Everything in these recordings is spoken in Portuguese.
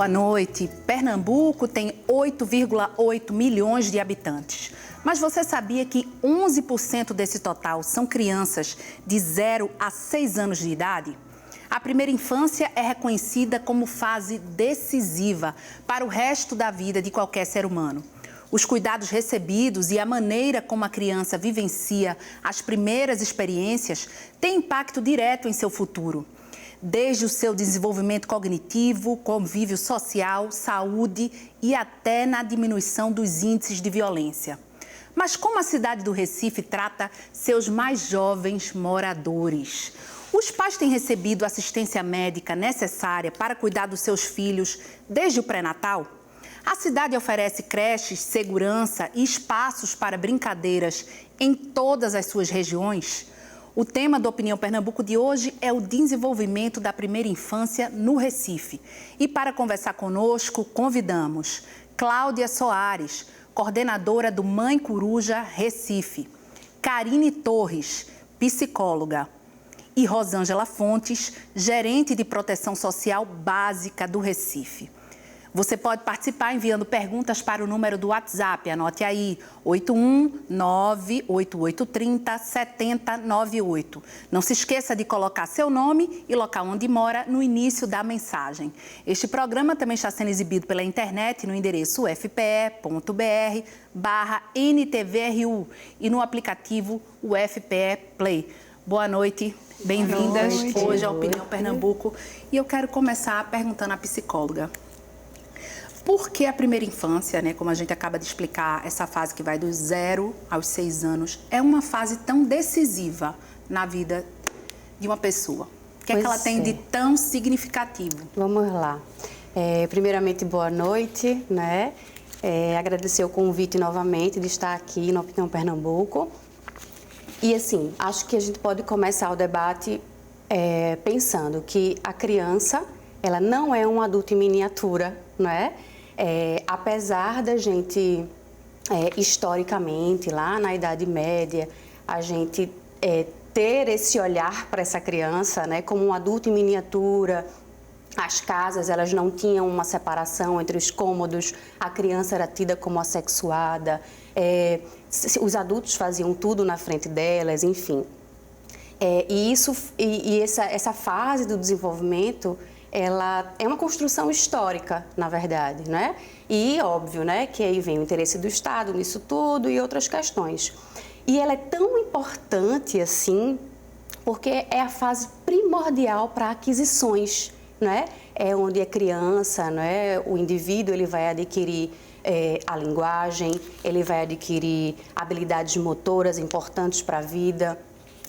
Boa noite. Pernambuco tem 8,8 milhões de habitantes. Mas você sabia que 11% desse total são crianças de 0 a 6 anos de idade? A primeira infância é reconhecida como fase decisiva para o resto da vida de qualquer ser humano. Os cuidados recebidos e a maneira como a criança vivencia as primeiras experiências têm impacto direto em seu futuro. Desde o seu desenvolvimento cognitivo, convívio social, saúde e até na diminuição dos índices de violência. Mas como a cidade do Recife trata seus mais jovens moradores? Os pais têm recebido assistência médica necessária para cuidar dos seus filhos desde o pré-natal? A cidade oferece creches, segurança e espaços para brincadeiras em todas as suas regiões? O tema do Opinião Pernambuco de hoje é o desenvolvimento da primeira infância no Recife. E para conversar conosco, convidamos Cláudia Soares, coordenadora do Mãe Coruja Recife, Karine Torres, psicóloga, e Rosângela Fontes, gerente de proteção social básica do Recife. Você pode participar enviando perguntas para o número do WhatsApp, anote aí, 81988307098. Não se esqueça de colocar seu nome e local onde mora no início da mensagem. Este programa também está sendo exibido pela internet no endereço ufpe.br/NTVRU e no aplicativo UFPE Play. Boa noite, bem-vindas hoje à Opinião Pernambuco. E eu quero começar perguntando à psicóloga. Por que a primeira infância, né, como a gente acaba de explicar, essa fase que vai dos 0 aos 6 anos, é uma fase tão decisiva na vida de uma pessoa? O que é que ela tem de tão significativo? Vamos lá. Primeiramente, boa noite, né? Agradecer o convite novamente de estar aqui na Opinião Pernambuco. E assim, acho que a gente pode começar o debate pensando que a criança, ela não é um adulto em miniatura, não é? Apesar da gente, historicamente, lá na Idade Média, a gente ter esse olhar para essa criança, né, como um adulto em miniatura. As casas, elas não tinham uma separação entre os cômodos, a criança era tida como assexuada, os adultos faziam tudo na frente delas, enfim. Essa fase do desenvolvimento, ela é uma construção histórica, na verdade, né? E óbvio, né, que aí vem o interesse do Estado nisso tudo e outras questões. E ela é tão importante assim, porque é a fase primordial para aquisições, né? É onde a criança, né, o indivíduo, ele vai adquirir a linguagem, ele vai adquirir habilidades motoras importantes para a vida.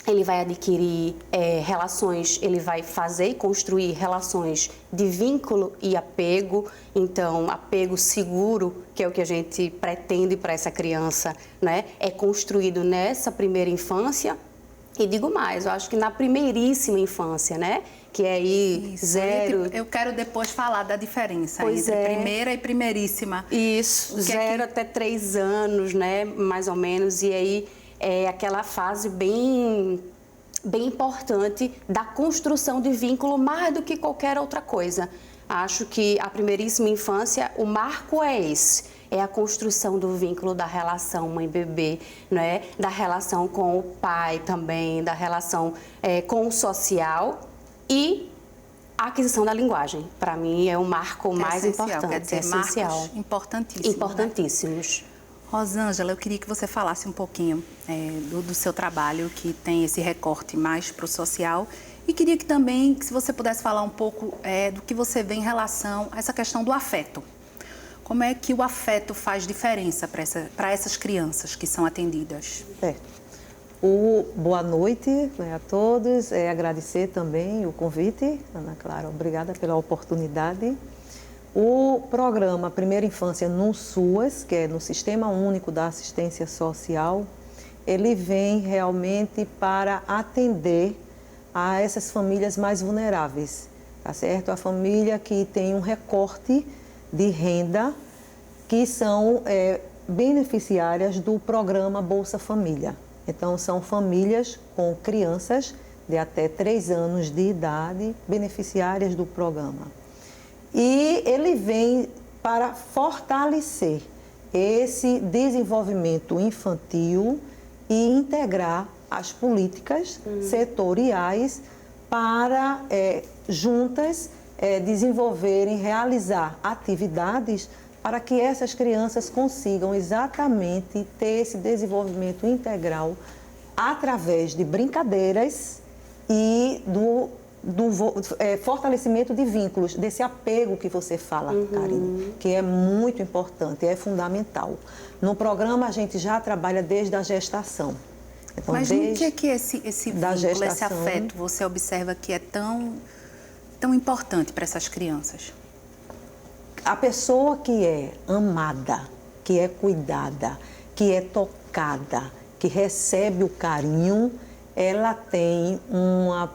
Ele vai adquirir relações, ele vai fazer e construir relações de vínculo e apego. Então, apego seguro, que é o que a gente pretende para essa criança, né? É construído nessa primeira infância. E digo mais, eu acho que na primeiríssima infância, né? Que é aí Isso. 0... Eu quero depois falar da diferença entre primeira e primeiríssima. Isso, 0 até 3 anos, né? Mais ou menos, e aí... é aquela fase bem importante da construção de vínculo mais do que qualquer outra coisa. Acho que a primeiríssima infância, o marco é esse, é a construção do vínculo da relação mãe-bebê, né? Da relação com o pai também, da relação com o social e a aquisição da linguagem. Para mim é o marco mais importante, quer dizer, essencial. Marcos importantíssimos. Importantíssimos. Né? Rosângela, eu queria que você falasse um pouquinho do seu trabalho, que tem esse recorte mais para o social, e queria que também, se você pudesse falar um pouco do que você vê em relação a essa questão do afeto. Como é que o afeto faz diferença para essas crianças que são atendidas? Boa noite, né, a todos, agradecer também o convite, Ana Clara, obrigada pela oportunidade. O programa Primeira Infância no SUAS, que é no Sistema Único da Assistência Social, ele vem realmente para atender a essas famílias mais vulneráveis, tá certo? A família que tem um recorte de renda, que são beneficiárias do programa Bolsa Família. Então, são famílias com crianças de até 3 anos de idade, beneficiárias do programa. E ele vem para fortalecer esse desenvolvimento infantil e integrar as políticas setoriais para juntas desenvolverem, realizar atividades para que essas crianças consigam exatamente ter esse desenvolvimento integral através de brincadeiras e do fortalecimento de vínculos, desse apego que você fala, Karine, que é muito importante, é fundamental. No programa a gente já trabalha desde a gestação. Então, mas no que esse vínculo, gestação, esse afeto, você observa que é tão importante para essas crianças? A pessoa que é amada, que é cuidada, que é tocada, que recebe o carinho, ela tem uma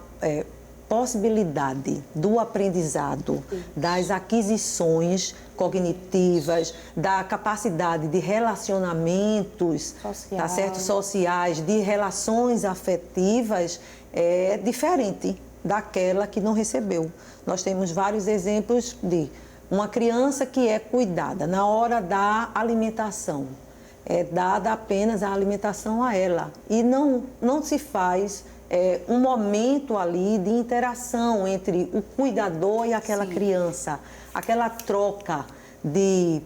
possibilidade do aprendizado, das aquisições cognitivas, da capacidade de relacionamentos tá certo? Sociais, de relações afetivas, diferente daquela que não recebeu. Nós temos vários exemplos de uma criança que é cuidada na hora da alimentação. É dada apenas a alimentação a ela e não se faz um momento ali de interação entre o cuidador e aquela criança, aquela troca de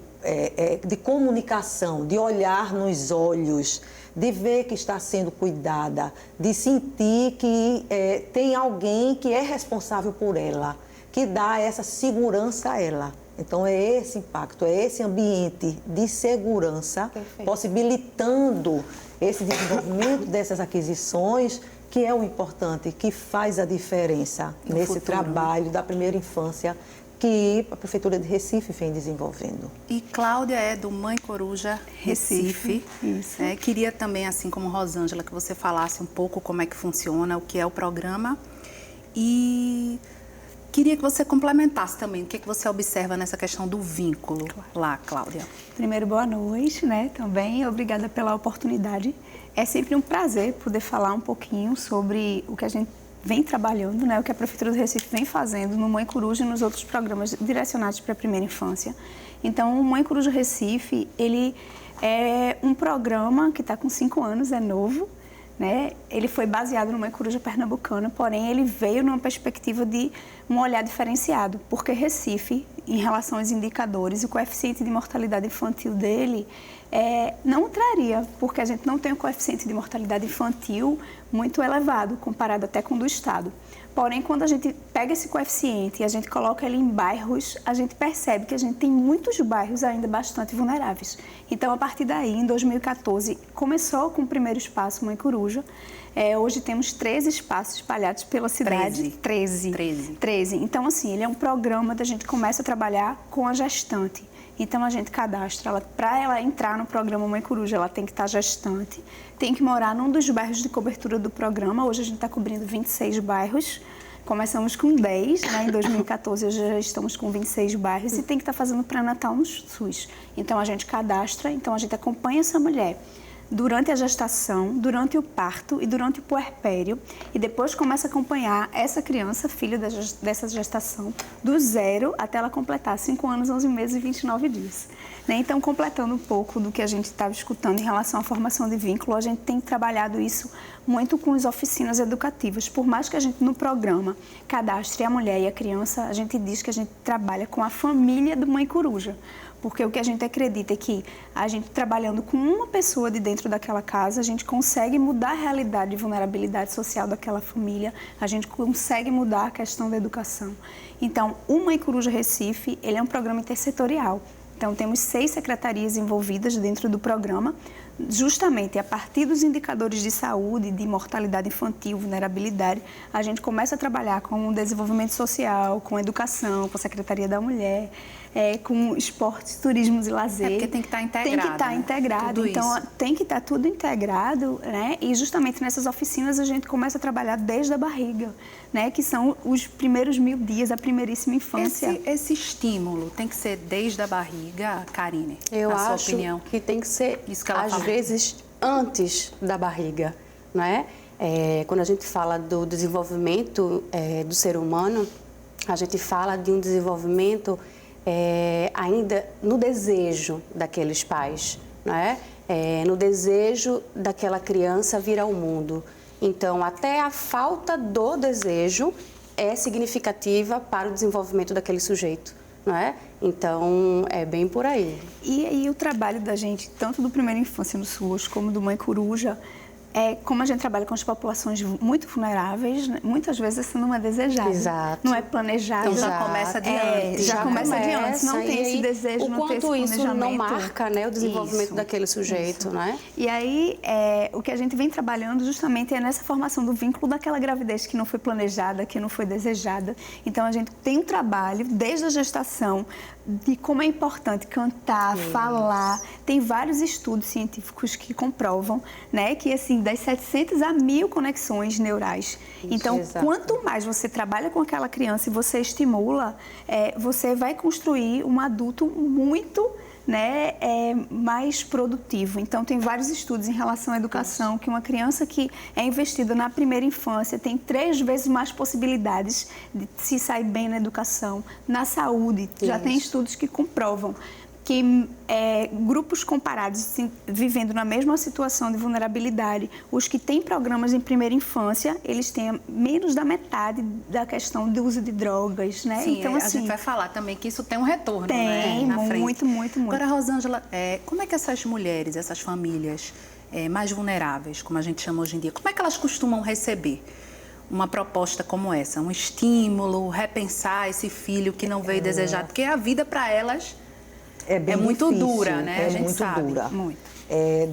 comunicação, de olhar nos olhos, de ver que está sendo cuidada, de sentir que tem alguém que é responsável por ela, que dá essa segurança a ela. Então, é esse impacto, é esse ambiente de segurança, possibilitando esse desenvolvimento dessas aquisições, que é o importante, que faz a diferença nesse trabalho da primeira infância que a Prefeitura de Recife vem desenvolvendo. E Cláudia é do Mãe Coruja Recife. Isso. Queria também, assim como Rosângela, que você falasse um pouco como é que funciona, o que é o programa. E queria que você complementasse também o que você observa nessa questão do vínculo lá, Cláudia. Primeiro, boa noite, também. Obrigada pela oportunidade. É sempre um prazer poder falar um pouquinho sobre o que a gente vem trabalhando, o que a Prefeitura do Recife vem fazendo no Mãe Coruja e nos outros programas direcionados para a primeira infância. Então, o Mãe Coruja Recife, ele é um programa que está com 5 anos, é novo, Ele foi baseado no Mãe Coruja Pernambucana, porém ele veio numa perspectiva de um olhar diferenciado, porque Recife, em relação aos indicadores, o coeficiente de mortalidade infantil dele não traria, porque a gente não tem um coeficiente de mortalidade infantil muito elevado, comparado até com o do Estado. Porém, quando a gente pega esse coeficiente e a gente coloca ele em bairros, a gente percebe que a gente tem muitos bairros ainda bastante vulneráveis. Então, a partir daí, em 2014, começou com o primeiro espaço Mãe Coruja. Hoje temos 13 espaços espalhados pela cidade. 13. Então, assim, ele é um programa da gente começa a trabalhar com a gestante. Então, a gente cadastra ela, para ela entrar no programa Mãe Coruja, ela tem que estar gestante, tem que morar num dos bairros de cobertura do programa. Hoje a gente está cobrindo 26 bairros, começamos com 10, em 2014 já estamos com 26 bairros e tem que estar fazendo pré-natal no SUS. Então, a gente cadastra, então a gente acompanha essa mulher durante a gestação, durante o parto e durante o puerpério, e depois começa a acompanhar essa criança, filho dessa gestação, do 0 até ela completar 5 anos, 11 meses e 29 dias. Então, completando um pouco do que a gente estava escutando em relação à formação de vínculo, a gente tem trabalhado isso muito com as oficinas educativas. Por mais que a gente, no programa, cadastre a mulher e a criança, a gente diz que a gente trabalha com a família do Mãe Coruja. Porque o que a gente acredita é que a gente trabalhando com uma pessoa de dentro daquela casa, a gente consegue mudar a realidade de vulnerabilidade social daquela família, a gente consegue mudar a questão da educação. Então, o Mãe Coruja Recife, ele é um programa intersetorial. Então, temos 6 secretarias envolvidas dentro do programa, justamente a partir dos indicadores de saúde, de mortalidade infantil, vulnerabilidade, a gente começa a trabalhar com o desenvolvimento social, com educação, com a Secretaria da Mulher, com esportes, turismos e lazer. Porque tem que estar integrado. Tem que estar integrado, então tem que estar tudo integrado, E justamente nessas oficinas a gente começa a trabalhar desde a barriga, Que são os primeiros 1000 dias, a primeiríssima infância. Esse estímulo tem que ser desde a barriga, Karine? Eu na sua acho opinião? que tem que ser, Isso que ela às falou. vezes, antes da barriga, Quando a gente fala do desenvolvimento do ser humano, a gente fala de um desenvolvimento ainda no desejo daqueles pais, né? No desejo daquela criança vir ao mundo. Então, até a falta do desejo é significativa para o desenvolvimento daquele sujeito, não é? Então, é bem por aí. E o trabalho da gente, tanto do Primeira Infância no SUS como do Mãe Coruja, como a gente trabalha com as populações muito vulneráveis, né? Muitas vezes essa não é desejada. Exato. Não é planejada. Então já começa de antes. Já começa de antes, não tem esse desejo, não tem esse planejamento. O quanto isso não marca, né, o desenvolvimento daquele sujeito, né? E aí, o que a gente vem trabalhando justamente é nessa formação do vínculo daquela gravidez que não foi planejada, que não foi desejada. Então, a gente tem um trabalho desde a gestação de como é importante cantar, falar. Tem vários estudos científicos que comprovam, né, que assim, das 700 a 1000 conexões neurais. Então, quanto mais você trabalha com aquela criança e você estimula, você vai construir um adulto muito, né, mais produtivo. Então, tem vários estudos em relação à educação, que uma criança que é investida na primeira infância tem 3 vezes mais possibilidades de se sair bem na educação, na saúde. Já tem estudos que comprovam que grupos comparados, assim, vivendo na mesma situação de vulnerabilidade, os que têm programas em primeira infância, eles têm menos da metade da questão do uso de drogas, né? Sim, então, a assim, gente vai falar também que isso tem um retorno, tem, né, na frente. muito. Agora, Rosângela, como é que essas mulheres, essas famílias mais vulneráveis, como a gente chama hoje em dia, como é que elas costumam receber uma proposta como essa? Um estímulo, repensar esse filho que não veio desejado? Porque a vida para elas bem muito difícil, dura, né? A gente muito sabe. dura. Muito.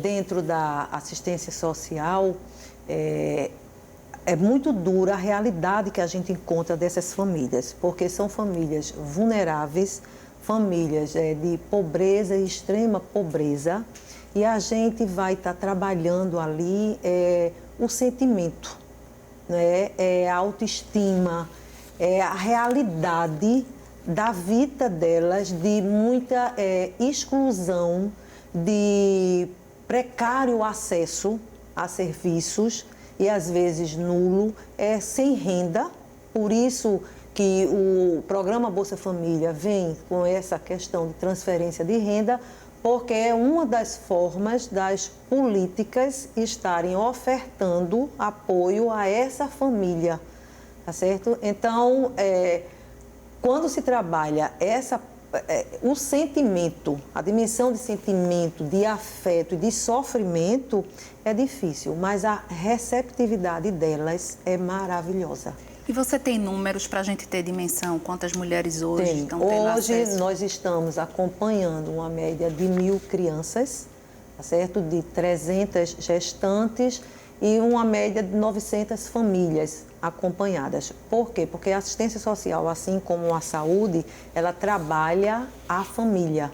Dentro da assistência social, é muito dura a realidade que a gente encontra dessas famílias, porque são famílias vulneráveis, famílias de pobreza e extrema pobreza, e a gente vai estar trabalhando ali o sentimento, né? A autoestima, a realidade da vida delas, de muita exclusão, de precário acesso a serviços e às vezes nulo, sem renda. Por isso que o programa Bolsa Família vem com essa questão de transferência de renda, porque é uma das formas das políticas estarem ofertando apoio a essa família, tá certo? Então, quando se trabalha o sentimento, a dimensão de sentimento, de afeto e de sofrimento, é difícil, mas a receptividade delas é maravilhosa. E você tem números para a gente ter dimensão? Quantas mulheres hoje estão tendo acesso? Hoje nós estamos acompanhando uma média de 1000 crianças, tá certo? De 300 gestantes e uma média de 900 famílias acompanhadas. Por quê? Porque a assistência social, assim como a saúde, ela trabalha a família.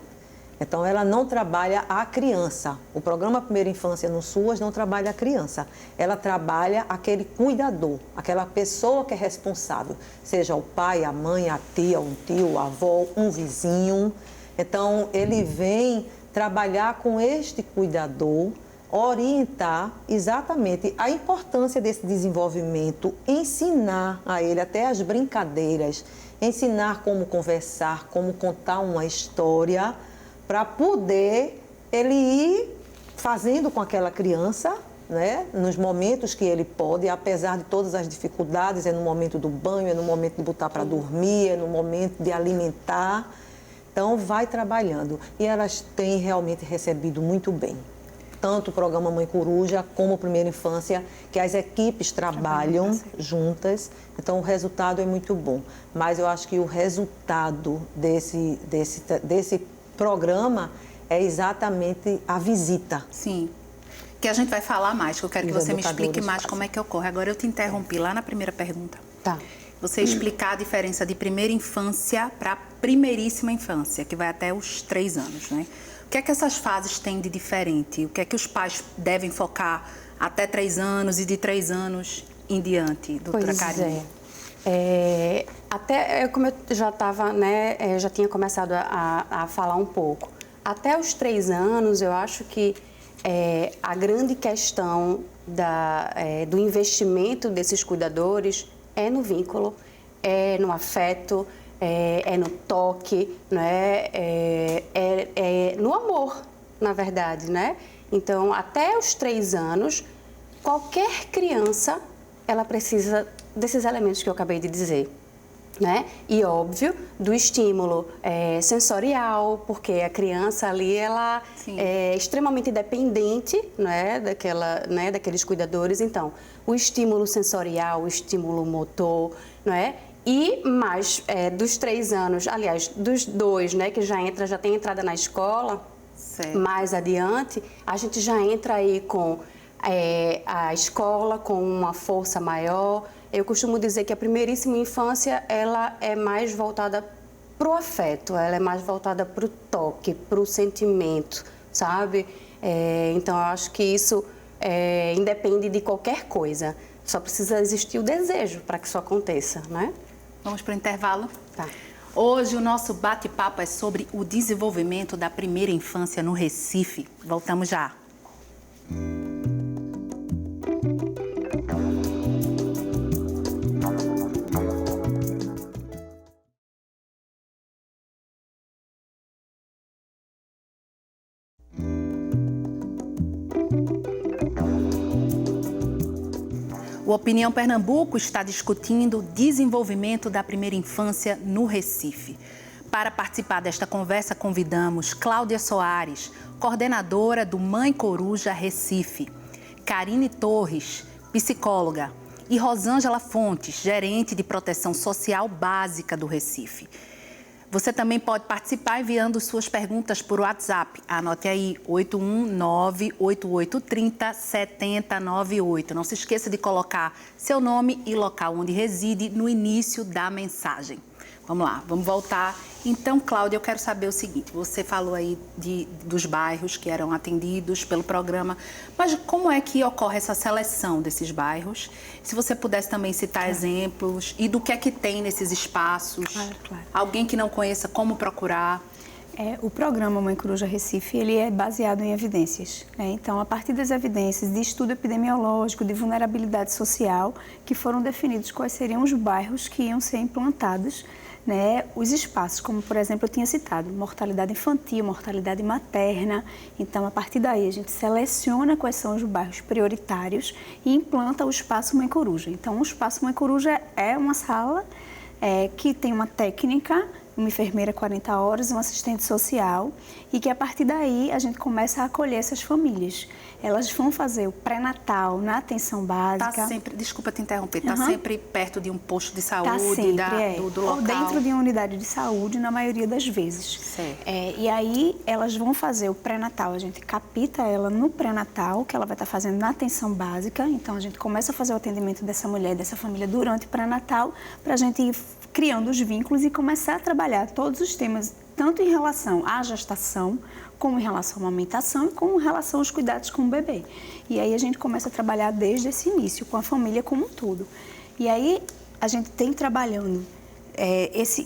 Então, ela não trabalha a criança. O programa Primeira Infância no SUAS não trabalha a criança. Ela trabalha aquele cuidador, aquela pessoa que é responsável, seja o pai, a mãe, a tia, um tio, a avó, um vizinho. Então, ele vem trabalhar com este cuidador, orientar exatamente a importância desse desenvolvimento, ensinar a ele até as brincadeiras, ensinar como conversar, como contar uma história, para poder ele ir fazendo com aquela criança, né, nos momentos que ele pode, apesar de todas as dificuldades, no momento do banho, no momento de botar para dormir, no momento de alimentar. Então, vai trabalhando. E elas têm realmente recebido muito bem. Tanto o programa Mãe Coruja como o Primeira Infância, que as equipes trabalham juntas. Então, o resultado é muito bom. Mas eu acho que o resultado desse programa é exatamente a visita. Sim, que a gente vai falar mais, que eu quero que você me explique mais como é que ocorre. Agora, eu te interrompi lá na primeira pergunta. Tá. Você explicar a diferença de primeira infância para primeiríssima infância, que vai até os 3 anos, né? O que é que essas fases têm de diferente? O que é que os pais devem focar até 3 anos e de 3 anos em diante, doutora Karine? Até como eu já estava, né, já tinha começado a falar um pouco. Até os 3 anos, eu acho que a grande questão do investimento desses cuidadores é no vínculo, é no afeto, é no toque, né? É no amor, na verdade, né? Então, até os 3 anos, qualquer criança, ela precisa desses elementos que eu acabei de dizer, né? E, óbvio, do estímulo sensorial, porque a criança ali, ela é extremamente dependente, né? Daqueles cuidadores. Então, o estímulo sensorial, o estímulo motor, não é? E mais dos 3 anos, aliás, dos 2, né? Que já tem entrada na escola, mais adiante, a gente já entra aí com a escola, com uma força maior. Eu costumo dizer que a primeiríssima infância, ela é mais voltada para o afeto, ela é mais voltada para o toque, para o sentimento, sabe? Então, eu acho que isso independe de qualquer coisa. Só precisa existir o desejo para que isso aconteça, né? Vamos para o intervalo? Tá. Hoje o nosso bate-papo é sobre o desenvolvimento da primeira infância no Recife. Voltamos já. O Opinião Pernambuco está discutindo o desenvolvimento da primeira infância no Recife. Para participar desta conversa, convidamos Cláudia Soares, coordenadora do Mãe Coruja Recife, Karine Torres, psicóloga, e Rosângela Fontes, gerente de proteção social básica do Recife. Você também pode participar enviando suas perguntas por WhatsApp. Anote aí, 819-8830-7098. Não se esqueça de colocar seu nome e local onde reside no início da mensagem. Vamos lá, vamos voltar. Então, Cláudia, eu quero saber o seguinte, você falou aí dos bairros que eram atendidos pelo programa, mas como é que ocorre essa seleção desses bairros? Se você pudesse também citar exemplos e do que é que tem nesses espaços, Claro. Alguém que não conheça, como procurar. O programa Mãe Coruja Recife, ele é baseado em evidências, né? Então, a partir das evidências de estudo epidemiológico, de vulnerabilidade social, que foram definidos quais seriam os bairros que iam ser implantados, né, os espaços, como, por exemplo, eu tinha citado, mortalidade infantil, mortalidade materna. Então, a partir daí, a gente seleciona quais são os bairros prioritários e implanta o Espaço Mãe Coruja. Então, o Espaço Mãe Coruja é uma sala que tem uma técnica, uma enfermeira 40 horas, um assistente social, e que a partir daí a gente começa a acolher essas famílias. Elas vão fazer o pré-natal na atenção básica. Tá sempre, desculpa te interromper, está sempre perto de um posto de saúde, tá sempre, do local? Ou dentro de uma unidade de saúde, na maioria das vezes. Certo. E aí elas vão fazer o pré-natal, a gente capta ela no pré-natal, que ela vai estar fazendo na atenção básica. Então a gente começa a fazer o atendimento dessa mulher, dessa família durante o pré-natal, para a gente ir criando os vínculos e começar a trabalhar todos os temas, tanto em relação à gestação, como em relação à amamentação e como em relação aos cuidados com o bebê. E aí a gente começa a trabalhar desde esse início, com a família como um todo. E aí a gente tem trabalhando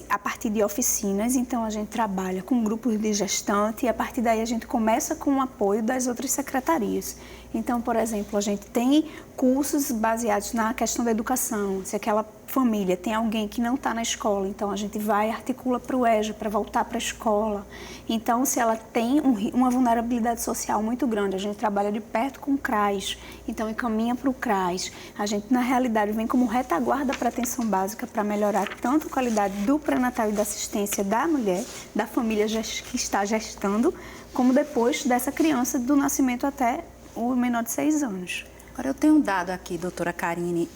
a partir de oficinas, então a gente trabalha com grupos de gestante e a partir daí a gente começa com o apoio das outras secretarias. Então, por exemplo, a gente tem cursos baseados na questão da educação. Se aquela família tem alguém que não está na escola, então a gente vai e articula para o EJA, para voltar para a escola. Então, se ela tem uma vulnerabilidade social muito grande, a gente trabalha de perto com o CRAS, então encaminha para o CRAS. A gente, na realidade, vem como retaguarda para a atenção básica para melhorar tanto a qualidade do pré-natal e da assistência da mulher, da família que está gestando, como depois dessa criança do nascimento até o menor de 6 anos. Agora, eu tenho um dado aqui, doutora Karine,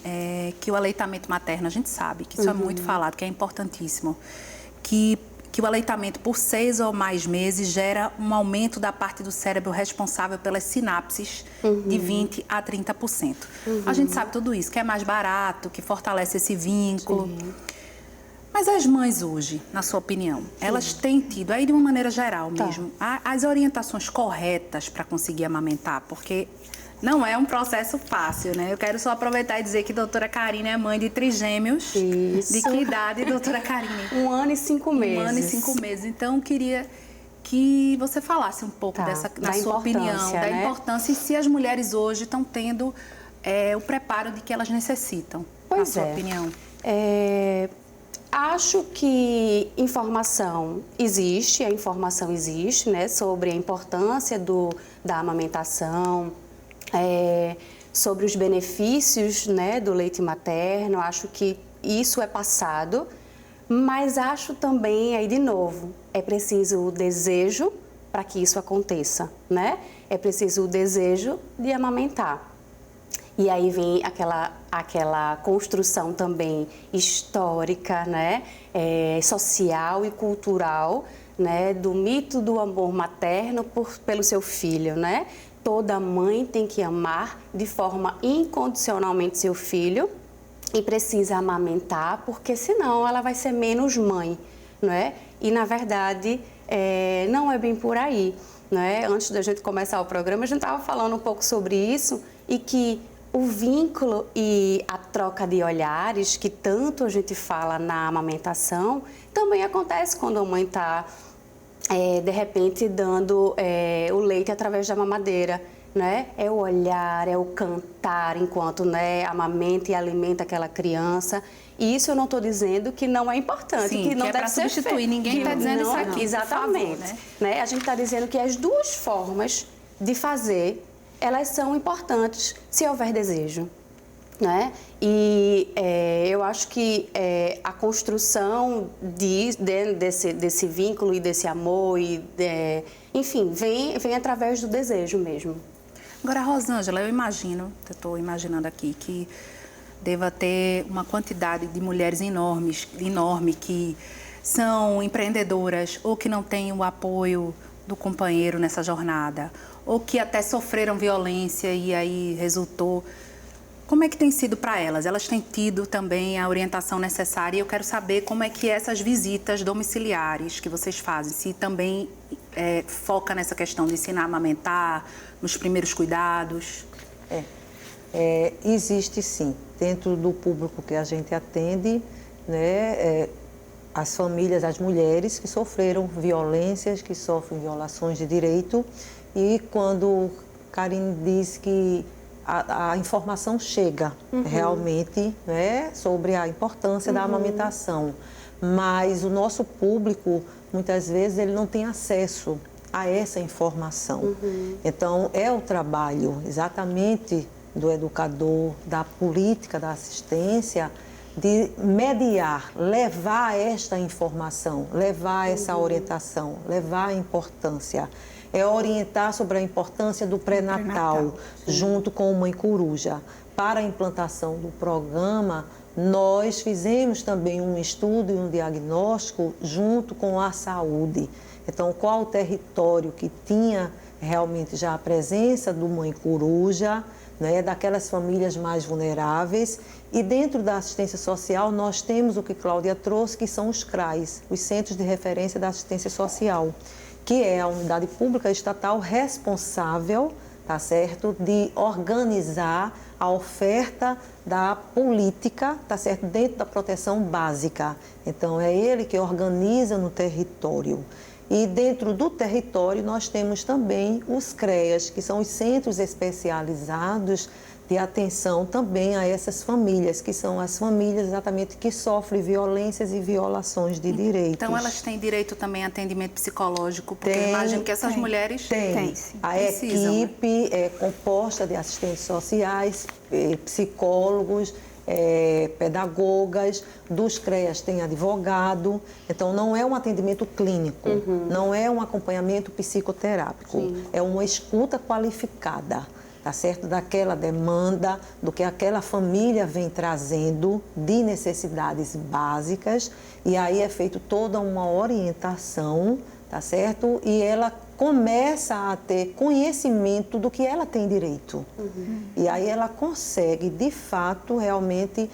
que o aleitamento materno, a gente sabe que isso é muito falado, que é importantíssimo, que o aleitamento por 6 ou mais meses gera um aumento da parte do cérebro responsável pelas sinapses de 20% a 30%. A gente sabe tudo isso, que é mais barato, que fortalece esse vínculo. Sim. Mas as mães hoje, na sua opinião, elas têm tido, aí de uma maneira geral mesmo, as orientações corretas para conseguir amamentar? Porque não é um processo fácil, né? Eu quero só aproveitar e dizer que a doutora Karine é mãe de trigêmeos. Isso. De que idade, doutora Karine? 1 ano e 5 meses. 1 ano e 5 meses. Então, eu queria que você falasse um pouco da sua opinião, da importância, e se as mulheres hoje estão tendo o preparo de que elas necessitam, na sua opinião. Acho que informação existe, a informação existe, né, sobre a importância da amamentação, sobre os benefícios, né, do leite materno. Acho que isso é passado, mas acho também, aí de novo, é preciso o desejo para que isso aconteça, né? É preciso o desejo de amamentar. E aí vem aquela construção também histórica, né? Social e cultural, né? Do mito do amor materno pelo seu filho, né? Toda mãe tem que amar de forma incondicionalmente seu filho e precisa amamentar, porque senão ela vai ser menos mãe, não é? E na verdade não é bem por aí, não é? Antes da gente começar o programa, a gente estava falando um pouco sobre isso e que o vínculo e a troca de olhares, que tanto a gente fala na amamentação, também acontece quando a mãe está, de repente, dando o leite através da mamadeira, né? É o olhar, é o cantar enquanto, né, amamenta e alimenta aquela criança. E isso eu não estou dizendo que não é importante, Sim, que não deve ser substituir. Ninguém está dizendo isso aqui. Exatamente. Por favor, né? A gente está dizendo que as duas formas de fazer, elas são importantes se houver desejo, né? E eu acho que a construção desse vínculo e desse amor, enfim, vem através do desejo mesmo. Agora, Rosângela, eu estou imaginando aqui que deva ter uma quantidade de mulheres enorme que são empreendedoras ou que não têm o apoio do companheiro nessa jornada, ou que até sofreram violência e aí resultou. Como é que tem sido para elas? Elas têm tido também a orientação necessária e eu quero saber como é que essas visitas domiciliares que vocês fazem, se também foca nessa questão de ensinar a amamentar, nos primeiros cuidados. Existe sim, dentro do público que a gente atende, né, as famílias, as mulheres que sofreram violências, que sofrem violações de direito. E quando Karine diz que a informação chega realmente, né, sobre a importância da amamentação, mas o nosso público, muitas vezes, ele não tem acesso a essa informação. Então, é o trabalho exatamente do educador, da política, da assistência, de mediar, levar esta informação, levar essa orientação, levar a importância. É orientar sobre a importância do pré-natal, junto com o Mãe Coruja. Para a implantação do programa, nós fizemos também um estudo e um diagnóstico junto com a saúde. Então, qual o território que tinha realmente já a presença do Mãe Coruja, né, daquelas famílias mais vulneráveis. E dentro da assistência social, nós temos o que Cláudia trouxe, que são os CRAs, os Centros de Referência da Assistência Social, que é a unidade pública estatal responsável, tá certo, de organizar a oferta da política, tá certo, dentro da proteção básica. Então, é ele que organiza no território. E dentro do território nós temos também os CREAs, que são os Centros Especializados de Atenção também a essas famílias, que são as famílias exatamente que sofrem violências e violações de direitos. Então elas têm direito também a atendimento psicológico, porque eu imagino que essas mulheres têm. A equipe é composta de assistentes sociais, psicólogos, pedagogas, dos CREAs tem advogado, então não é um atendimento clínico, não é um acompanhamento psicoterápico, é uma escuta qualificada, tá certo? Daquela demanda, do que aquela família vem trazendo de necessidades básicas, e aí é feito toda uma orientação, tá certo? E ela começa a ter conhecimento do que ela tem direito. E aí ela consegue, de fato, realmente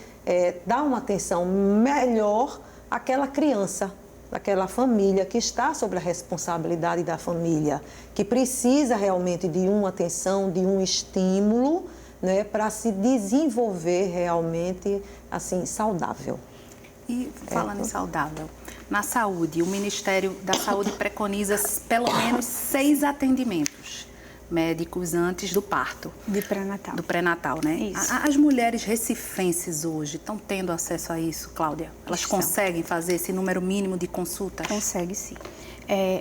dar uma atenção melhor àquela criança, daquela família que está sob a responsabilidade da família, que precisa realmente de uma atenção, de um estímulo, né, para se desenvolver realmente assim saudável. E falando em saudável, na saúde, o Ministério da Saúde preconiza pelo menos 6 atendimentos médicos antes do parto. De pré-natal. Do pré-natal, né? Isso. As mulheres recifenses hoje estão tendo acesso a isso, Cláudia? Elas conseguem fazer esse número mínimo de consultas? Consegue, sim.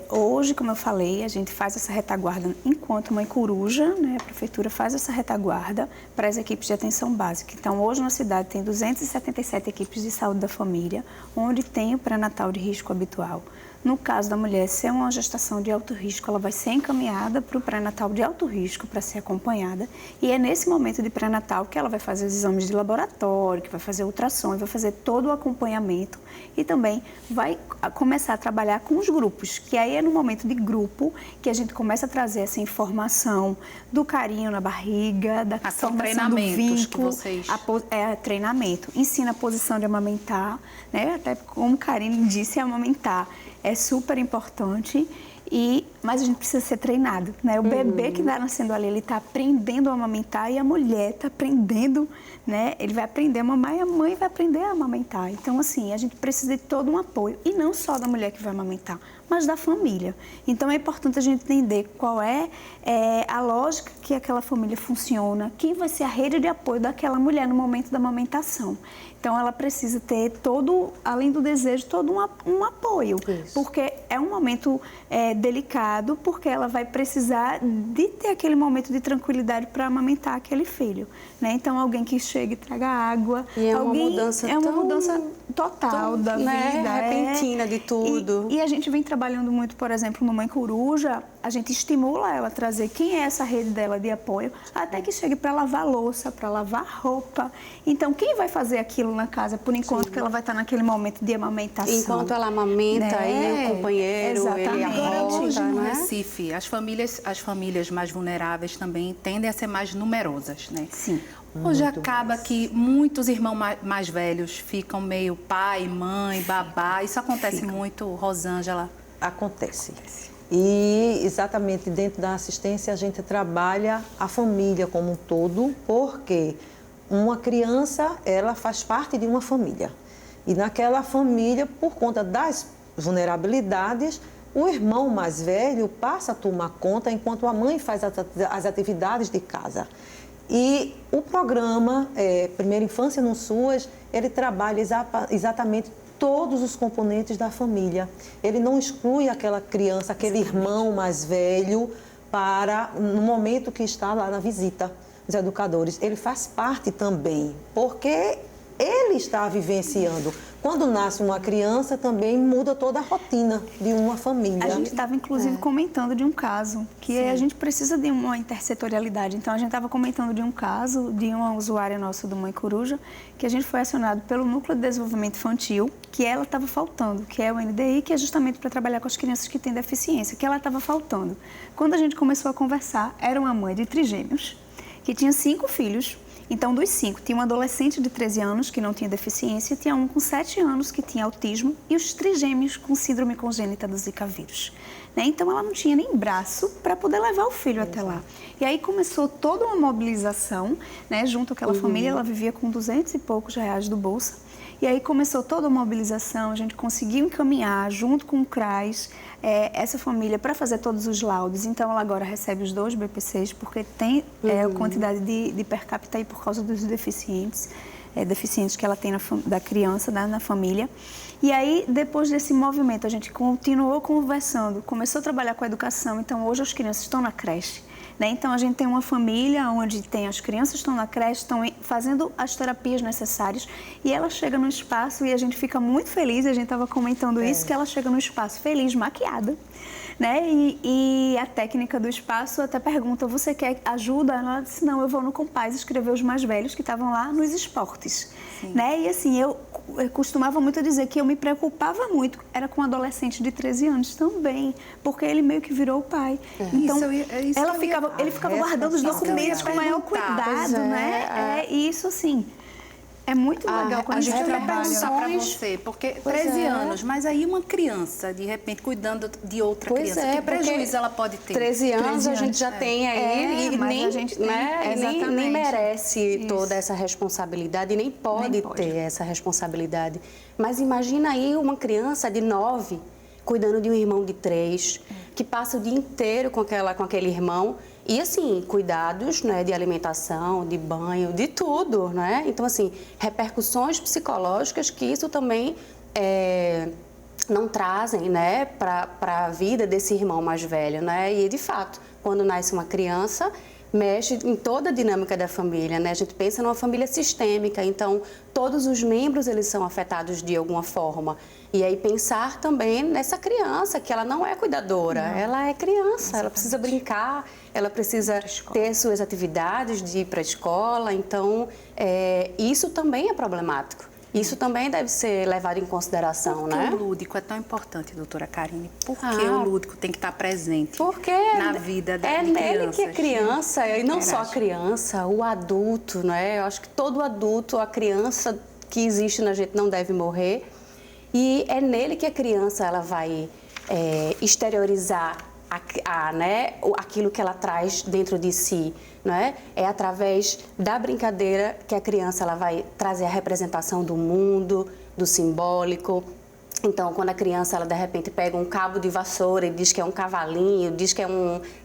Hoje, como eu falei, a gente faz essa retaguarda enquanto mãe coruja, né? A prefeitura faz essa retaguarda para as equipes de atenção básica. Então, hoje na cidade tem 277 equipes de saúde da família, onde tem o pré-natal de risco habitual. No caso da mulher ser uma gestação de alto risco, ela vai ser encaminhada para o pré-natal de alto risco para ser acompanhada. E é nesse momento de pré-natal que ela vai fazer os exames de laboratório, que vai fazer ultrassom, vai fazer todo o acompanhamento e também vai começar a trabalhar com os grupos, que aí é no momento de grupo que a gente começa a trazer essa informação do carinho na barriga, da formação do vínculo, treinamento. Ensina a posição de amamentar, né? Até como Karine disse, amamentar é super importante, mas a gente precisa ser treinado, né? O bebê que está nascendo ali, ele está aprendendo a amamentar e a mulher está aprendendo, né? Ele vai aprender a mamar e a mãe vai aprender a amamentar. Então, assim, a gente precisa de todo um apoio, e não só da mulher que vai amamentar, mas da família. Então, é importante a gente entender qual é a lógica que aquela família funciona, quem vai ser a rede de apoio daquela mulher no momento da amamentação. Então, ela precisa ter além do desejo, todo um apoio. Isso. Porque é um momento delicado, porque ela vai precisar de ter aquele momento de tranquilidade para amamentar aquele filho, né? Então, alguém que chegue e traga água. E é uma mudança total da vida. Repentina de tudo. E a gente vem trabalhando muito, por exemplo, no Mãe Coruja, a gente estimula ela a trazer quem é essa rede dela de apoio, até que chegue para lavar louça, para lavar roupa. Então, quem vai fazer aquilo na casa, por enquanto que ela vai estar naquele momento de amamentação? Enquanto ela amamenta, né? E o companheiro, ele Agora, hoje no né? Recife, as famílias mais vulneráveis também tendem a ser mais numerosas, né? Sim. Hoje acaba que muitos irmãos mais velhos ficam meio pai, mãe, babá. Isso acontece muito, Rosângela? Acontece. E exatamente dentro da assistência a gente trabalha a família como um todo, porque uma criança, ela faz parte de uma família. E naquela família, por conta das vulnerabilidades, o irmão mais velho passa a tomar conta enquanto a mãe faz as atividades de casa. E o programa Primeira Infância no SUAS, ele trabalha exatamente todos os componentes da família. Ele não exclui aquela criança, aquele irmão mais velho, no momento que está lá na visita dos educadores. Ele faz parte também, porque ele está vivenciando. Quando nasce uma criança, também muda toda a rotina de uma família. A gente estava, inclusive, comentando de um caso, que a gente precisa de uma intersetorialidade. Então, a gente estava comentando de um caso de uma usuária nossa do Mãe Coruja, que a gente foi acionado pelo Núcleo de Desenvolvimento Infantil, que ela estava faltando, que é o NDI, que é justamente para trabalhar com as crianças que têm deficiência, que ela estava faltando. Quando a gente começou a conversar, era uma mãe de trigêmeos, que tinha 5 filhos. Então, dos 5, tinha um adolescente de 13 anos que não tinha deficiência, tinha um com 7 anos que tinha autismo e os trigêmeos com síndrome congênita do Zika vírus. Né? Então, ela não tinha nem braço para poder levar o filho até lá. E aí começou toda uma mobilização, né? Junto àquela família, ela vivia com 200 e poucos reais do Bolsa. E aí começou toda a mobilização, a gente conseguiu encaminhar, junto com o CRAS, essa família para fazer todos os laudos. Então, ela agora recebe os 2 BPCs, porque tem a quantidade de per capita aí por causa dos deficientes que ela tem da criança, na família. E aí, depois desse movimento, a gente continuou conversando, começou a trabalhar com a educação. Então, hoje as crianças estão na creche. Né? Então, a gente tem uma família onde as crianças estão na creche, estão fazendo as terapias necessárias e ela chega no espaço e a gente fica muito feliz, a gente estava comentando isso, que ela chega no espaço feliz, maquiada, né? E a técnica do espaço até pergunta, você quer ajuda? Ela disse, não, eu vou no Compaz escrever os mais velhos que estavam lá nos esportes. Né? E assim, eu costumava muito dizer que eu me preocupava muito, era com um adolescente de 13 anos também, porque ele meio que virou o pai. Então, ele ficava guardando os documentos com o maior cuidado, né? E isso, assim, é muito legal quando a gente trabalha. Para você, porque 13 anos, mas aí uma criança, de repente, cuidando de outra criança, que prejuízo ela pode ter? 13 anos a gente já tem aí e nem, a gente tem, nem merece toda essa responsabilidade e nem pode ter essa responsabilidade. Mas imagina aí uma criança de 9 cuidando de um irmão de 3, que passa o dia inteiro com aquele irmão E, assim, cuidados, né, de alimentação, de banho, de tudo, né? Então, assim, repercussões psicológicas que isso também não trazem, né, para a vida desse irmão mais velho, né? E, de fato, quando nasce uma criança, mexe em toda a dinâmica da família, né? A gente pensa numa família sistêmica, então todos os membros eles são afetados de alguma forma. E aí pensar também nessa criança, que ela não é cuidadora, ela é criança, exatamente. Ela precisa brincar, ela precisa ter suas atividades de ir para a escola, então isso também é problemático. Isso também deve ser levado em consideração, né? Por que o lúdico é tão importante, doutora Karine? Por que o lúdico tem que estar presente na vida de crianças? É nele que a criança, e não só a criança, o adulto, né? Eu acho que todo adulto, a criança que existe na gente não deve morrer. E é nele que a criança ela vai exteriorizar né, aquilo que ela traz dentro de si, não é? É através da brincadeira que a criança ela vai trazer a representação do mundo, do simbólico. Então, quando a criança ela de repente pega um cabo de vassoura e diz que é um cavalinho, diz que é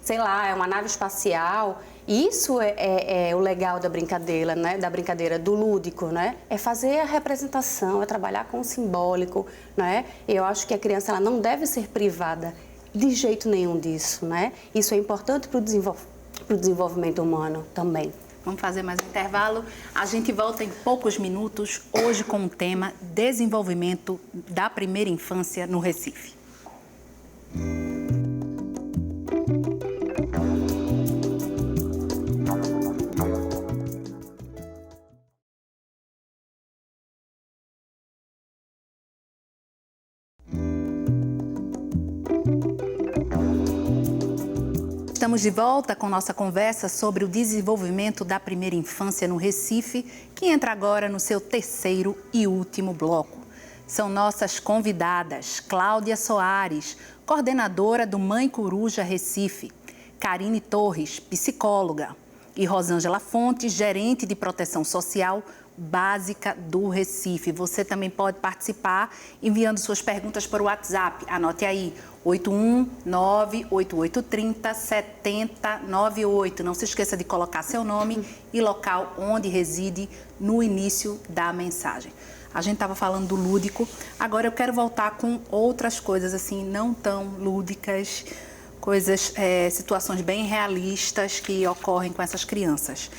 sei lá, é uma nave espacial, isso é o legal da brincadeira, né? Da brincadeira do lúdico, né? É fazer a representação, é trabalhar com o simbólico, né? Eu acho que a criança ela não deve ser privada de jeito nenhum disso, né? Isso é importante para o desenvolvimento humano também. Vamos fazer mais um intervalo. A gente volta em poucos minutos, hoje com o tema Desenvolvimento da Primeira Infância no Recife. Estamos de volta com nossa conversa sobre o desenvolvimento da primeira infância no Recife, que entra agora no seu terceiro e último bloco. São nossas convidadas Cláudia Soares, coordenadora do Mãe Coruja Recife, Karine Torres, psicóloga, e Rosângela Fontes, gerente de proteção social básica do Recife. Você também pode participar enviando suas perguntas para o WhatsApp. Anote aí, 81988307098. Não se esqueça de colocar seu nome e local onde reside no início da mensagem. A gente estava falando do lúdico, agora eu quero voltar com outras coisas assim, não tão lúdicas, coisas, situações bem realistas que ocorrem com essas crianças.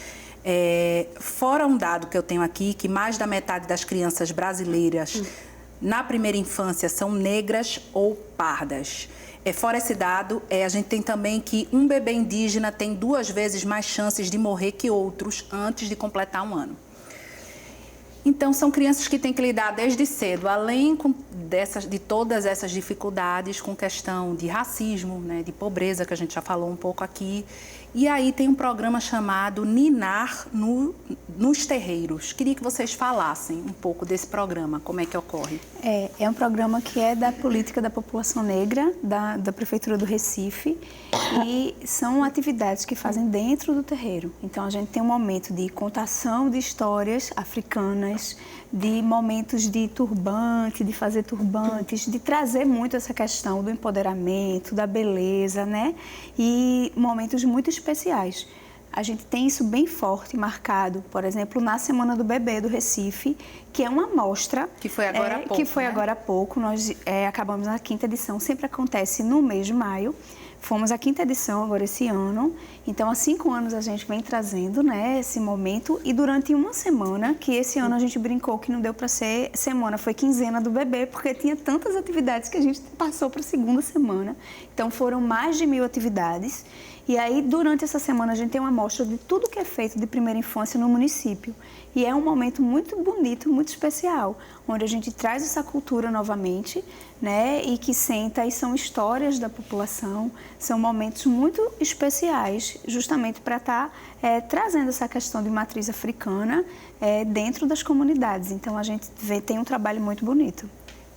Fora um dado que eu tenho aqui, que mais da metade das crianças brasileiras na primeira infância são negras ou pardas. Fora esse dado, a gente tem também que um bebê indígena tem 2 vezes mais chances de morrer que outros antes de completar 1 ano. Então, são crianças que têm que lidar desde cedo, além de todas essas dificuldades, com questão de racismo, né, de pobreza, que a gente já falou um pouco aqui. E aí tem um programa chamado Ninar nos Terreiros. Queria que vocês falassem um pouco desse programa, como é que ocorre. É um programa que é da política da população negra, da Prefeitura do Recife, e são atividades que fazem dentro do terreiro. Então, a gente tem um momento de contação de histórias africanas, de momentos de turbante, de fazer turbantes, de trazer muito essa questão do empoderamento, da beleza, né? E momentos muito especiais. A gente tem isso bem forte, marcado, por exemplo, na Semana do Bebê do Recife, que é uma mostra... Que foi agora há pouco, Que foi agora há pouco. Nós acabamos na 5ª edição, sempre acontece no mês de maio. Fomos à 5ª edição agora esse ano, então há 5 anos a gente vem trazendo, né, esse momento, e durante uma semana, que esse ano a gente brincou que não deu para ser semana, foi quinzena do bebê, porque tinha tantas atividades que a gente passou para a 2ª semana, então foram mais de 1000 atividades, e aí durante essa semana a gente tem uma amostra de tudo que é feito de primeira infância no município, e é um momento muito bonito, muito especial, onde a gente traz essa cultura novamente, né, e que senta e são histórias da população, são momentos muito especiais, justamente para estar trazendo essa questão de matriz africana dentro das comunidades. Então, a gente tem um trabalho muito bonito.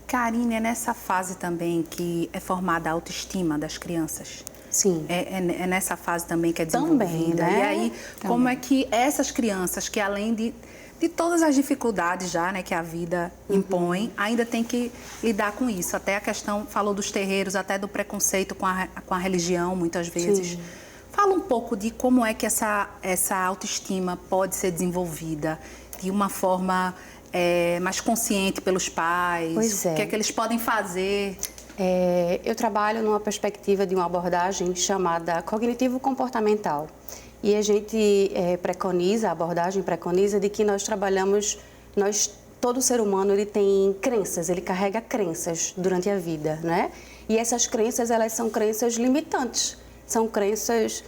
Karine, é nessa fase também que é formada a autoestima das crianças? Sim. É nessa fase também que é desenvolvida? Também, né? E aí, como é que essas crianças que além de todas as dificuldades já, né, que a vida impõe, ainda tem que lidar com isso. Até a questão, falou dos terreiros, até do preconceito com a religião, muitas vezes. Sim. Fala um pouco de como é que essa autoestima pode ser desenvolvida de uma forma mais consciente pelos pais. Pois é. O que é que eles podem fazer? Eu trabalho numa perspectiva de uma abordagem chamada cognitivo-comportamental. E a gente a abordagem preconiza de que nós trabalhamos, todo ser humano ele tem crenças, ele carrega crenças durante a vida, né? E essas crenças, elas são crenças limitantes, são crenças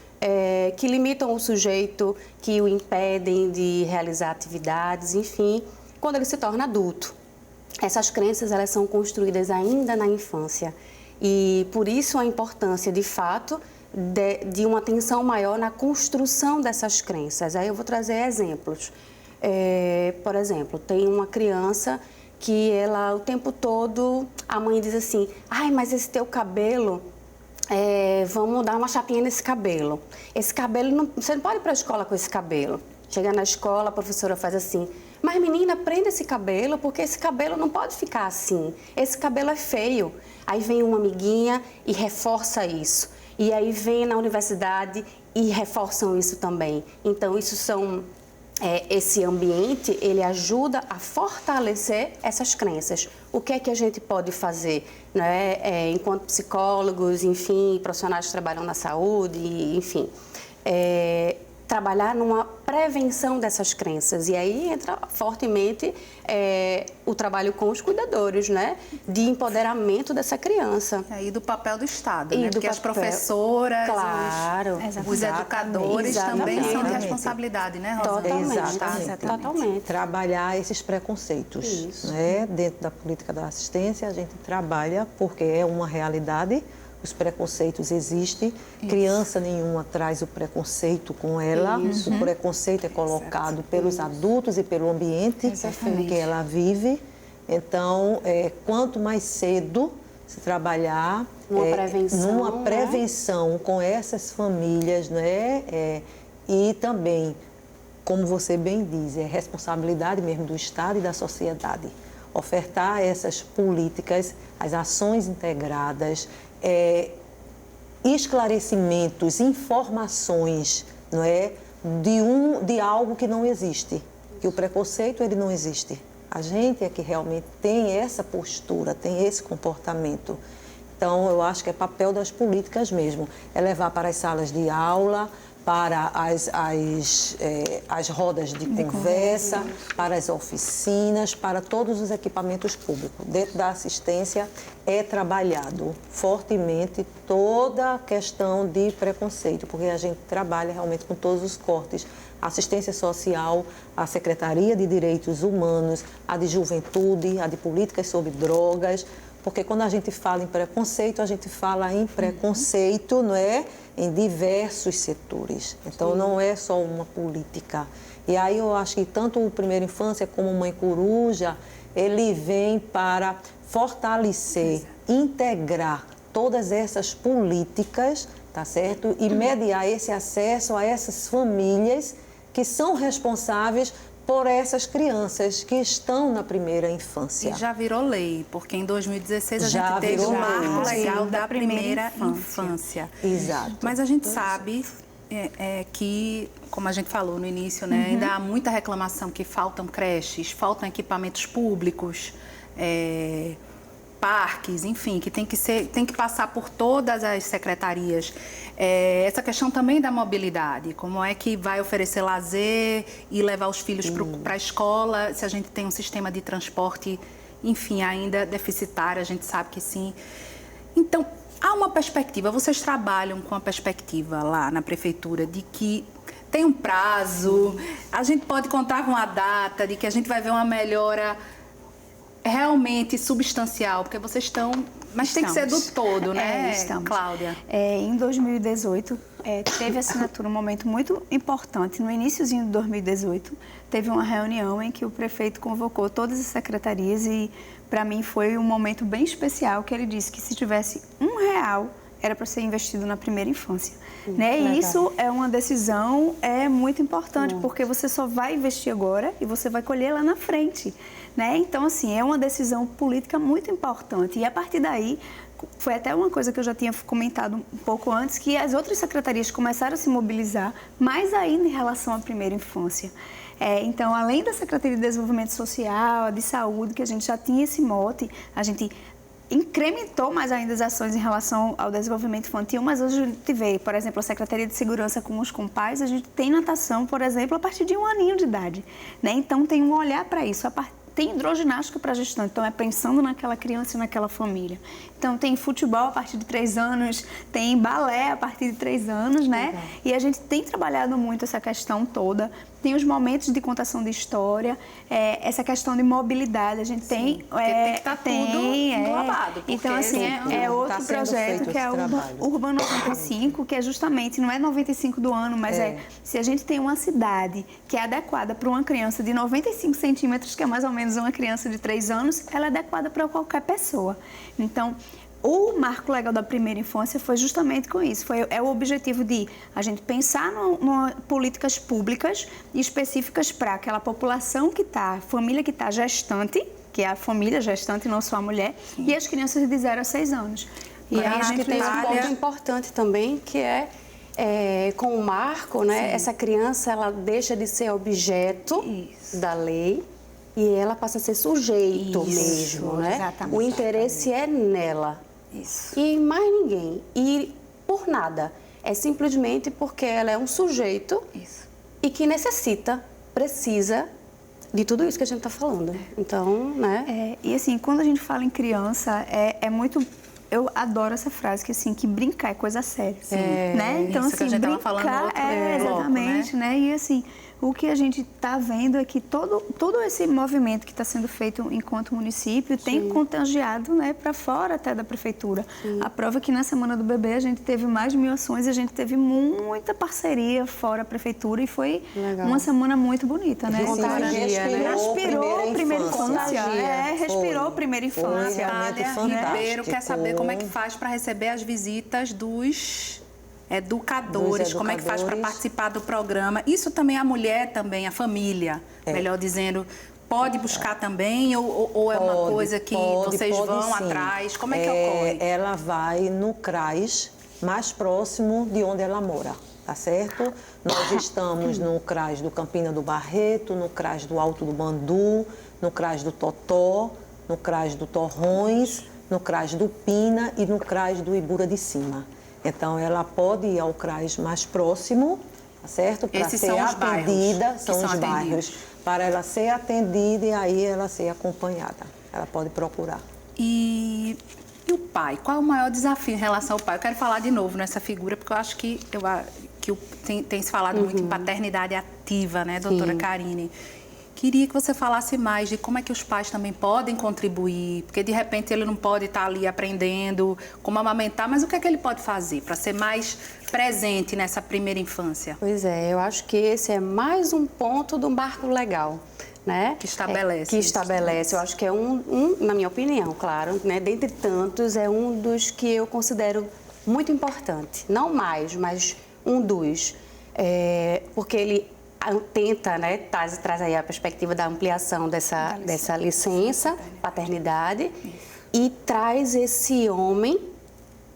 que limitam o sujeito, que o impedem de realizar atividades, enfim, quando ele se torna adulto. Essas crenças, elas são construídas ainda na infância e por isso a importância, de fato, de uma atenção maior na construção dessas crenças. Aí eu vou trazer exemplos. Por exemplo, tem uma criança que ela, o tempo todo, a mãe diz assim, ai, mas esse teu cabelo, vamos dar uma chapinha nesse cabelo. Esse cabelo, você não pode ir para a escola com esse cabelo. Chega na escola, a professora faz assim, mas menina, prenda esse cabelo, porque esse cabelo não pode ficar assim. Esse cabelo é feio. Aí vem uma amiguinha e reforça isso. E aí vem na universidade e reforçam isso também. Então, esse ambiente, ele ajuda a fortalecer essas crenças. O que é que a gente pode fazer, né? Enquanto psicólogos, enfim, profissionais que trabalham na saúde, enfim, trabalhar numa prevenção dessas crenças. E aí entra fortemente o trabalho com os cuidadores, né? De empoderamento dessa criança. E do papel do Estado, né? Porque as professoras, claro, os educadores também são de responsabilidade, né, Rosa? Totalmente. Trabalhar esses preconceitos, né? Dentro da política da assistência, a gente trabalha porque é uma realidade. Os preconceitos existem, criança nenhuma traz o preconceito com ela, o preconceito é colocado pelos adultos e pelo ambiente em que ela vive. Então, quanto mais cedo se trabalhar numa prevenção com essas famílias, né? E também, como você bem diz, é responsabilidade mesmo do Estado e da sociedade. Ofertar essas políticas, as ações integradas, esclarecimentos, informações, não é, de algo que não existe, que o preconceito ele não existe. A gente é que realmente tem essa postura, tem esse comportamento. Então, eu acho que é papel das políticas mesmo, é levar para as salas de aula, para as rodas de conversa, para as oficinas, para todos os equipamentos públicos. Dentro da assistência é trabalhado fortemente toda a questão de preconceito, porque a gente trabalha realmente com todos os cortes. A assistência social, a Secretaria de Direitos Humanos, a de Juventude, a de Políticas sobre Drogas, porque quando a gente fala em preconceito, a gente fala em preconceito, não é? Em diversos setores. Então, não é só uma política. E aí eu acho que tanto o Primeira Infância como Mãe Coruja, ele vem para fortalecer, integrar todas essas políticas, tá certo? E mediar esse acesso a essas famílias que são responsáveis por essas crianças que estão na primeira infância. E já virou lei, porque em 2016 a gente teve o marco legal da primeira infância. Exato. Mas a gente sabe que, como a gente falou no início, né, ainda há muita reclamação que faltam creches, faltam equipamentos públicos, parques, enfim, que tem que passar por todas as secretarias. Essa questão também da mobilidade, como é que vai oferecer lazer e levar os filhos para a escola, se a gente tem um sistema de transporte, enfim, ainda deficitário, a gente sabe que sim. Então, há uma perspectiva, vocês trabalham com a perspectiva lá na prefeitura de que tem um prazo, a gente pode contar com a data de que a gente vai ver uma melhora realmente substancial, porque vocês estão... Mas tem que ser do todo, né, Cláudia? Em 2018, teve assinatura, um momento muito importante. No iniciozinho de 2018, teve uma reunião em que o prefeito convocou todas as secretarias e, para mim, foi um momento bem especial, que ele disse que se tivesse R$1, era para ser investido na primeira infância. Né? E isso é uma decisão muito importante, porque você só vai investir agora e você vai colher lá na frente. Né? Então, assim, é uma decisão política muito importante. E, a partir daí, foi até uma coisa que eu já tinha comentado um pouco antes, que as outras secretarias começaram a se mobilizar, mais ainda em relação à primeira infância. Então, além da Secretaria de Desenvolvimento Social, de Saúde, que a gente já tinha esse mote, a gente incrementou mais ainda as ações em relação ao desenvolvimento infantil, mas hoje a gente vê, por exemplo, a Secretaria de Segurança com os compais, a gente tem natação, por exemplo, a partir de 1 aninho de idade, né? Então, tem um olhar para isso. Tem hidroginástica para gestante, então é pensando naquela criança e naquela família. Então tem futebol a partir de 3 anos, tem balé a partir de 3 anos, né? E a gente tem trabalhado muito essa questão toda. Tem os momentos de contação de história, essa questão de mobilidade, a gente tem... tem que estar tudo englobado. Então, assim, é outro projeto que é o Urban 95, que é justamente, não é 95 do ano, mas se a gente tem uma cidade que é adequada para uma criança de 95 centímetros, que é mais ou menos uma criança de 3 anos, ela é adequada para qualquer pessoa. Então, o marco legal da primeira infância foi justamente com isso. É o objetivo de a gente pensar em políticas públicas específicas para aquela população que está, família que está gestante, que é a família gestante, não só a mulher, e as crianças de 0 a 6 anos. E acho que tem um ponto importante também, que com o marco, né, essa criança ela deixa de ser objeto da lei e ela passa a ser sujeito mesmo, né? Exatamente. O interesse é nela. Isso. E mais ninguém. E por nada. É simplesmente porque ela é um sujeito e que precisa de tudo isso que a gente está falando. Então, né? E assim, quando a gente fala em criança, é muito... Eu adoro essa frase, que assim, que brincar é coisa séria, né? Então, isso assim, que a gente brincar tava falando no outro exatamente, bloco, né? E assim, o que a gente está vendo é que todo esse movimento que está sendo feito enquanto município tem contagiado, né, para fora até da prefeitura. A prova é que na Semana do Bebê a gente teve mais de 1000 ações e a gente teve muita parceria fora a prefeitura e foi uma semana muito bonita, né? Respirou a primeira infância. Respirou a primeira infância. Ribeiro quer saber como é que faz para receber as visitas dos educadores, como é que faz para participar do programa. Isso também a mulher, também a família, melhor dizendo, pode buscar também ou é uma coisa que vocês vão atrás? Como é que ocorre? Ela vai no CRAS mais próximo de onde ela mora, tá certo? Nós estamos no CRAS do Campina do Barreto, no CRAS do Alto do Bandu, no CRAS do Totó, no CRAS do Torrões, no CRAS do Pina e no CRAS do Ibura de Cima. Então, ela pode ir ao CRAS mais próximo, tá certo? Para ser atendida, são os bairros. Para ela ser atendida e aí ela ser acompanhada. Ela pode procurar. E o pai? Qual é o maior desafio em relação ao pai? Eu quero falar de novo nessa figura, porque eu acho que tem se falado muito em paternidade ativa, né, doutora Karine? Queria que você falasse mais de como é que os pais também podem contribuir, porque de repente ele não pode estar ali aprendendo como amamentar, mas o que é que ele pode fazer para ser mais presente nessa primeira infância? Pois é, eu acho que esse é mais um ponto do marco legal, né? Que estabelece. Que estabelece, eu acho que é na minha opinião, claro, né? Dentre tantos, é um dos que eu considero muito importante. Não mais, mas um dos. Porque ele tenta, né, traz aí a perspectiva da ampliação dessa licença, paternidade, e traz esse homem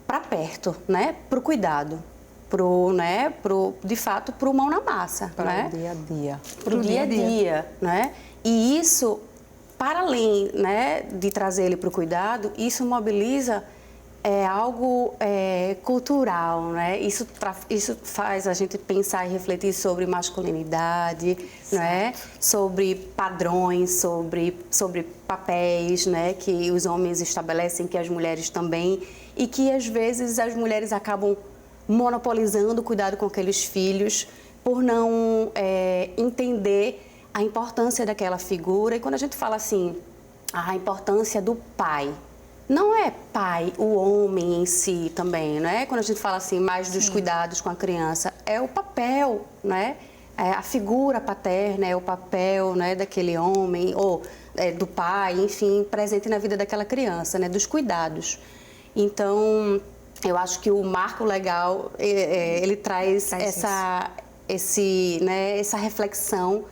para perto, né, para o cuidado, de fato, para o mão na massa. Para o dia a dia. Para o dia a dia, né? E isso, para além, né, de trazer ele para o cuidado, isso mobiliza algo cultural, né? Isso faz a gente pensar e refletir sobre masculinidade, né? Sobre padrões, sobre papéis, né? Que os homens estabelecem, que as mulheres também, e que às vezes as mulheres acabam monopolizando o cuidado com aqueles filhos por não entender a importância daquela figura. E quando a gente fala assim, a importância do pai, não é pai, o homem em si também, né? Quando a gente fala assim, mais dos cuidados com a criança, é o papel, né? A figura paterna, é o papel, né, daquele homem, ou do pai, enfim, presente na vida daquela criança, né? Dos cuidados. Então, eu acho que o marco legal, ele traz essa reflexão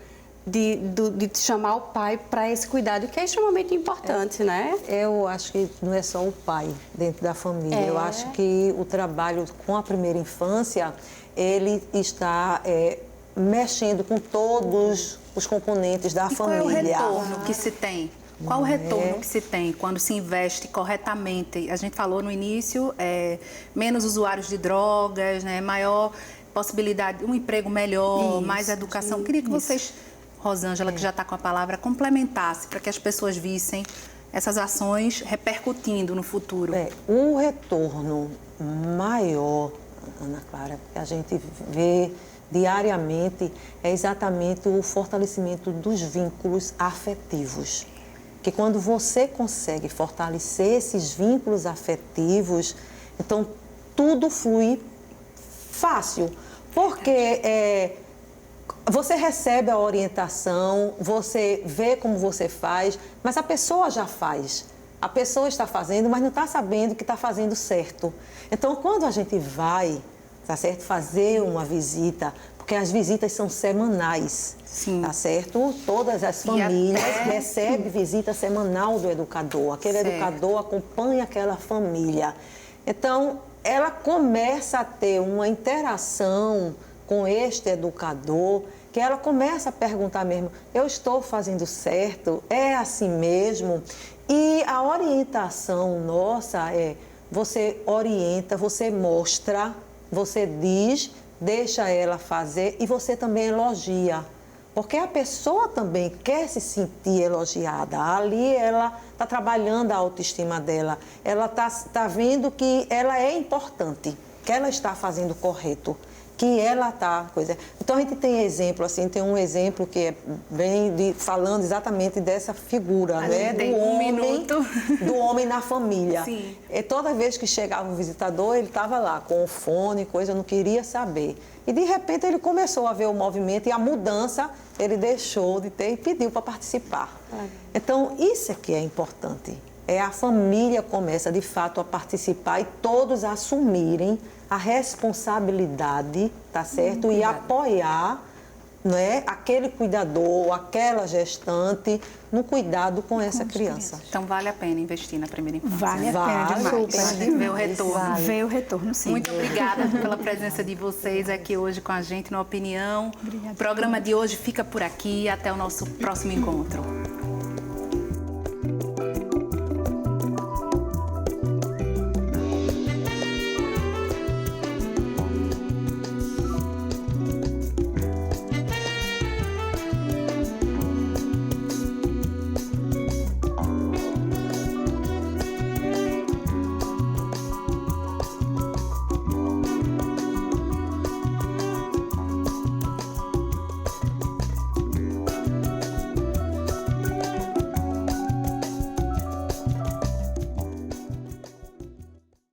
de chamar o pai para esse cuidado, que é extremamente importante, né? Eu acho que não é só o pai dentro da família. Eu acho que o trabalho com a primeira infância, ele está mexendo com todos os componentes da família. Qual é o retorno que se tem? Qual o retorno que se tem quando se investe corretamente? A gente falou no início, menos usuários de drogas, né? Maior possibilidade, um emprego melhor, mais educação. Queria que vocês, Rosângela, que já está com a palavra, complementasse para que as pessoas vissem essas ações repercutindo no futuro. O retorno maior, Ana Clara, que a gente vê diariamente é exatamente o fortalecimento dos vínculos afetivos. Que quando você consegue fortalecer esses vínculos afetivos, então tudo flui fácil. Porque você recebe a orientação, você vê como você faz, mas a pessoa já faz. A pessoa está fazendo, mas não está sabendo que está fazendo certo. Então, quando a gente vai, tá certo, fazer uma visita, porque as visitas são semanais, tá certo? Todas as famílias recebem visita semanal do educador. Aquele educador acompanha aquela família. Então, ela começa a ter uma interação com este educador, que ela começa a perguntar mesmo, eu estou fazendo certo? É assim mesmo? E a orientação nossa você orienta, você mostra, você diz, deixa ela fazer e você também elogia. Porque a pessoa também quer se sentir elogiada. Ali ela está trabalhando a autoestima dela. Ela tá vendo que ela é importante, que ela está fazendo o correto, que ela está... Então a gente tem exemplo, assim, tem um exemplo que vem falando exatamente dessa figura, né? Do homem na família. Sim. E toda vez que chegava um visitador, ele estava lá com o fone, não queria saber. E de repente ele começou a ver o movimento e a mudança, ele deixou de ter e pediu para participar. Então isso é que é importante. A família começa de fato a participar e todos a assumirem a responsabilidade, tá certo? E apoiar, não é, aquele cuidador, aquela gestante no cuidado com essa criança. Então vale a pena investir na primeira infância. Vale a pena demais. Pra gente ver o retorno. Ver o retorno, sim. Muito obrigada pela presença de vocês aqui hoje com a gente no Opinião. Obrigada. O programa de hoje fica por aqui. Até o nosso próximo encontro.